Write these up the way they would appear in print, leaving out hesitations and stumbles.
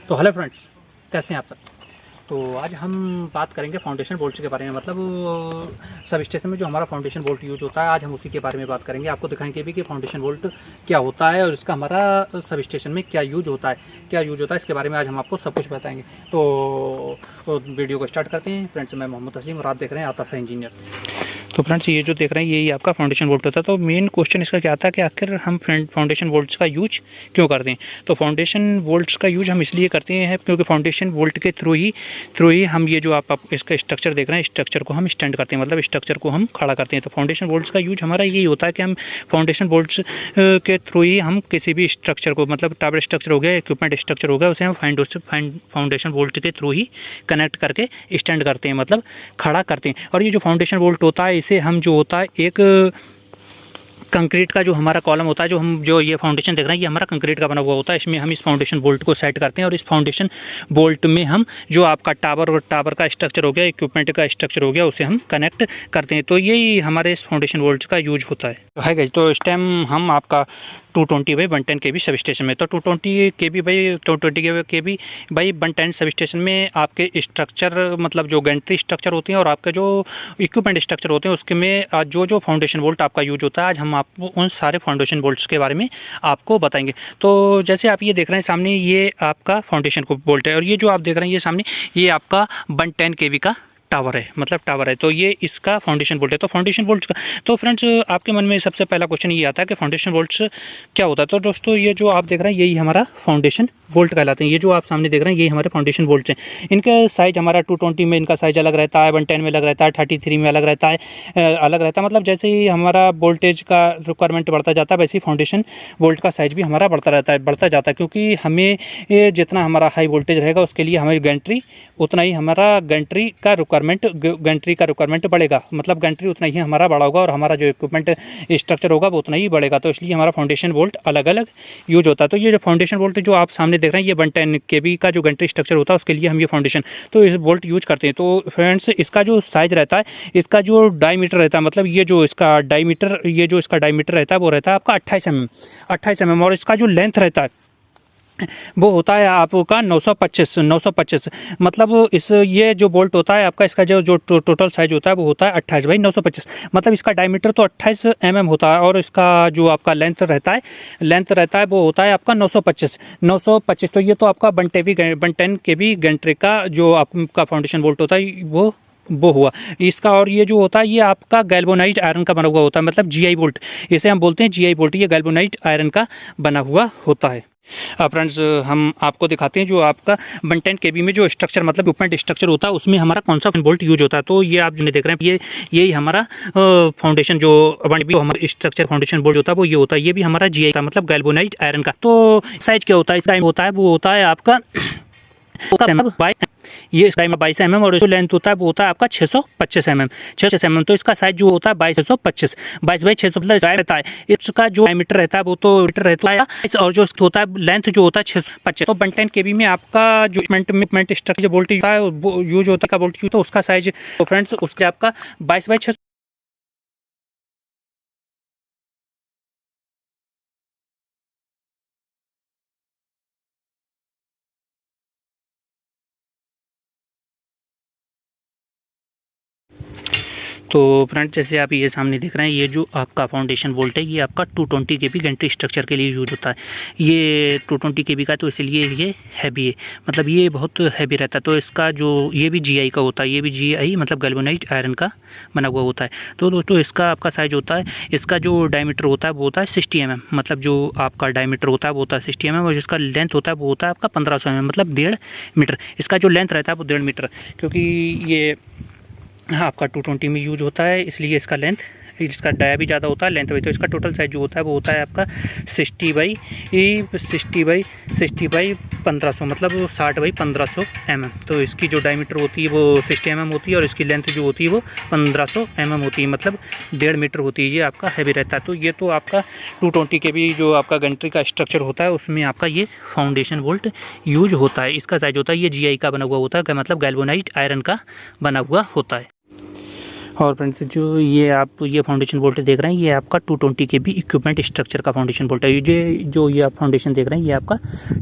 तो hello friends, कैसे हैं आप सब। तो आज हम बात करेंगे फाउंडेशन बोल्ट के बारे में, मतलब सब स्टेशन में जो हमारा फाउंडेशन बोल्ट यूज होता है। आज हम उसी के बारे में बात करेंगे, आपको दिखाएंगे भी कि फाउंडेशन बोल्ट क्या होता है और इसका हमारा सब स्टेशन में क्या यूज होता है, इसके बारे में आज हम आपको सब कुछ बताएंगे। तो वीडियो को स्टार्ट करते हैं फ्रेंड्स। मैं मोहम्मद तस्लीम और आप देख रहे हैं आता इंजीनियर। तो फ्रेंड्स, ये जो देख रहे हैं यही आपका फाउंडेशन बोल्ट होता है। तो मेन क्वेश्चन इसका क्या आता है कि आखिर हम फाउंडेशन बोल्ट्स का यूज क्यों करते हैं। तो फाउंडेशन बोल्ट्स का यूज हम इसलिए करते हैं क्योंकि फाउंडेशन बोल्ट के थ्रू ही हम ये जो आप इसका स्ट्रक्चर देख रहे हैं, स्ट्रक्चर को हम स्टैंड करते हैं, मतलब स्ट्रक्चर को हम खड़ा करते हैं। तो फाउंडेशन बोल्ट्स का यूज हमारा यही होता है कि हम फाउंडेशन बोल्ट्स के थ्रू ही हम किसी भी स्ट्रक्चर को, मतलब टावर स्ट्रक्चर हो गया, इक्विपमेंट स्ट्रक्चर हो गया, उसे हम फाउंडेशन बोल्ट के थ्रू ही कनेक्ट करके स्टैंड करते हैं, मतलब खड़ा करते हैं। और ये जो फाउंडेशन बोल्ट होता है, इसे हम जो होता है एक कंक्रीट का जो हमारा कॉलम होता है, जो ये फाउंडेशन देख रहे हैं, ये हमारा कंक्रीट का बना हुआ होता है। इसमें हम इस फाउंडेशन बोल्ट को सेट करते हैं और इस फाउंडेशन बोल्ट में हम जो आपका टावर का स्ट्रक्चर हो गया, इक्विपमेंट का स्ट्रक्चर हो गया, उसे हम कनेक्ट करते हैं। तो यही हमारे इस फाउंडेशन बोल्ट का यूज होता है गाइस। तो इस टाइम हम आपका 220/110 kV सब स्टेशन में, तो 220 kV बाई 110 सब स्टेशन में आपके स्ट्रक्चर, मतलब जो गैंट्री स्ट्रक्चर होते हैं और आपके जो इक्विपमेंट स्ट्रक्चर होते हैं, उसके में जो फाउंडेशन बोल्ट आपका यूज होता है, आज हम आपको उन सारे फाउंडेशन बोल्ट्स के बारे में आपको बताएंगे। तो जैसे आप ये देख रहे हैं सामने, ये आपका फाउंडेशन को बोल्ट है और ये जो आप देख रहे हैं ये सामने, ये आपका 110 kV का टावर है, मतलब टावर है। तो ये इसका फाउंडेशन बोल्ट है। तो फाउंडेशन बोल्ट्स का, तो फ्रेंड्स आपके मन में सबसे पहला क्वेश्चन ये आता है कि फाउंडेशन बोल्ट्स क्या होता है। तो दोस्तों, ये जो आप देख रहे हैं यही हमारा फाउंडेशन बोल्ट कहलाते हैं। ये जो आप सामने देख रहे हैं यही हमारे फाउंडेशन बोल्ट्स हैं। इनका साइज हमारा 220 में इनका साइज अलग रहता है, 110 में अलग रहता है, 33 में अलग रहता है। मतलब जैसे ही हमारा वोल्टेज का रिक्वायरमेंट बढ़ता जाता है, वैसे ही फाउंडेशन बोल्ट का साइज भी हमारा बढ़ता जाता है, क्योंकि हमें जितना हमारा हाई वोल्टेज रहेगा उसके लिए हमें गैंट्री, उतना ही हमारा गैंट्री का रिक्वायरमेंट बढ़ेगा, मतलब गैंट्री उतना ही हमारा बड़ा होगा और हमारा जो इक्विपमेंट स्ट्रक्चर होगा वो उतना ही बढ़ेगा। तो इसलिए हमारा फाउंडेशन बोल्ट अलग अलग यूज होता है। तो ये जो फाउंडेशन बोल्ट जो आप सामने देख रहे हैं, ये 110 kV का जो गैंट्री स्ट्रक्चर होता है, उसके लिए हम ये फाउंडेशन, तो इस बोल्ट यूज करते हैं। तो फ्रेंड्स, इसका जो साइज रहता है, इसका जो डायमीटर रहता है, मतलब ये जो इसका डायमीटर रहता है वो रहता है आपका 28 mm और इसका जो लेंथ रहता है वो होता है आपका 925, मतलब ये जो बोल्ट होता है आपका, इसका जो टोटल साइज होता है वो होता है 28/925, मतलब इसका डायमीटर तो 28 mm होता है और इसका जो आपका लेंथ रहता है वो होता है आपका 925। तो ये तो आपका 110 kV गैंट्री का जो आपका फाउंडेशन बोल्ट होता है वो हुआ इसका। और ये जो होता है ये आपका गैल्वेनाइज्ड आयरन का बना हुआ होता है, मतलब GI बोल्ट, इसे हम बोलते हैं GI बोल्ट। ये गैल्वेनाइज्ड आयरन का बना हुआ होता है। फ्रेंड्स, हम आपको दिखाते हैं जो आपका 110 kV में जो स्ट्रक्चर, मतलब इक्विपमेंट स्ट्रक्चर होता है, उसमें हमारा कौन सा बोल्ट यूज होता है। तो ये आप जो देख रहे हैं, यही हमारा फाउंडेशन जो हमारा स्ट्रक्चर फाउंडेशन बोल्ट होता है वो ये होता है। ये भी हमारा GI का, मतलब गैल्वेनाइज्ड आयरन का। तो साइज क्या होता है, इसका वो होता है आपका ये इसका 22 mm और जो लेंथ होता है वो होता है आपका 625 mm। तो इसका साइज जो होता है 22 बाई 600, मतलब रहता है। इसका जो डायमीटर रहता है वो तो मीटर रहता है, और जो होता है लेंथ जो होता है 625। तो 110 kV में आपका जो इक्विपमेंट स्ट्रक्चर बोल्ट होता है वो यूज होता है, बोल्ट यूज, तो उसका साइज, तो फ्रेंड्स उसका आपका 22/600। तो फ्रेंड्स, जैसे आप ये सामने देख रहे हैं, ये जो आपका फाउंडेशन बोल्ट है ये आपका 220 kV गैंट्री स्ट्रक्चर के लिए यूज होता है। ये 220 kV का, तो इसलिए ये हैवी है, मतलब ये बहुत हैवी रहता है। तो इसका जो ये भी GI का होता है, ये भी GI मतलब गैल्वेनाइज्ड आयरन का बना हुआ होता है। तो दोस्तों, इसका आपका साइज होता है, इसका जो डायमीटर होता है वो होता है 60 mm, मतलब जो आपका डायमीटर होता है वो होता है 60 mm और जिसका लेंथ होता है वो होता है आपका 1500 mm, मतलब 1.5 मीटर। इसका जो लेंथ रहता है वो 1.5 मीटर, क्योंकि ये आपका 220 में यूज होता है, इसलिए इसका लेंथ, इसका डाया भी ज़्यादा होता है, लेंथ भी। तो इसका टोटल साइज जो होता है वो होता है आपका 60/1500, मतलब 60/1500 mm। तो इसकी जो डायमीटर होती है वो 60 mm होती है और इसकी लेंथ जो होती है वो 1500 mm होती है, मतलब 1.5 मीटर होती है। ये आपका हैवी रहता है। तो ये तो आपका 220 kV जो आपका गैंट्री का स्ट्रक्चर होता है उसमें आपका ये फाउंडेशन बोल्ट यूज होता है। इसका साइज होता है, ये GI का बना हुआ होता है, मतलब गैल्वेनाइज्ड आयरन का बना हुआ होता है। और फ्रेंड्स जो ये आप ये फाउंडेशन बोल्ट देख रहे हैं, ये आपका 220 kV इक्विपमेंट स्ट्रक्चर का फाउंडेशन बोल्ट है। ये आप फाउंडेशन देख रहे हैं, ये आपका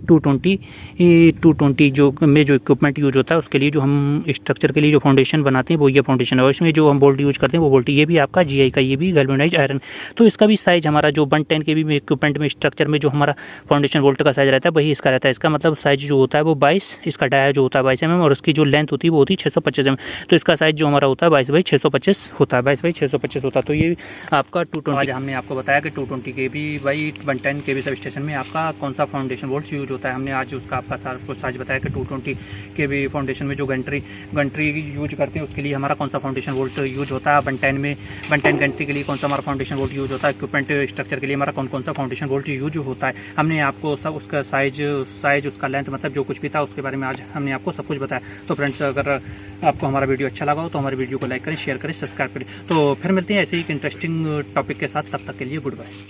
220 जो में जो इक्विपमेंट यूज होता है उसके लिए, जो हम स्ट्रक्चर के लिए जो फाउंडेशन बनाते हैं वो ये फाउंडेशन है। और इसमें जो हम बोल्ट यूज करते हैं वो बोल्ट ये भी आपका GI का, ये भी गैल्वेनाइज्ड आयरन। तो इसका भी साइज हमारा जो 110 kV में इक्विपमेंट में स्ट्रक्चर में जो हमारा फाउंडेशन बोल्ट का साइज रहता है वही इसका रहता है। इसका मतलब साइज जो होता है वो 22, इसका डाया जो होता है 22 mm, और इसकी जो लेंथ होती है वो होती है 625 mm। तो इसका साइज जो हमारा होता है 22/625 होता है, 22/625 होता है। तो ये आपका 220, आज हमने आपको बताया कि 220 kV by 110 kV sub station में आपका कौन सा फाउंडेशन बोल्ट यूज होता है। हमने आज उसका आपका साइज बताया कि 220 kV फाउंडेशन में जो गंट्री यूज करते हैं उसके लिए हमारा कौन सा फाउंडेशन बोल्ट यूज होता है। 110 में 110 गंट्री के लिए कौन सा हमारा फाउंडेशन बोल्ट यूज होता है। इक्विपमेंट स्ट्रक्चर के लिए हमारा कौन सा फाउंडेशन बोल्ट यूज होता है। हमने आपको सब उसका साइज उसका लेंथ, मतलब जो कुछ भी था उसके बारे में आज हमने आपको सब कुछ बताया। तो फ्रेंड्स, अगर आपको हमारा वीडियो अच्छा लगा हो तो हमारे वीडियो को लाइक करें, शेयर करें, सब्सक्राइब करें। तो फिर मिलते हैं ऐसे ही एक इंटरेस्टिंग टॉपिक के साथ, तब तक के लिए गुड बाय।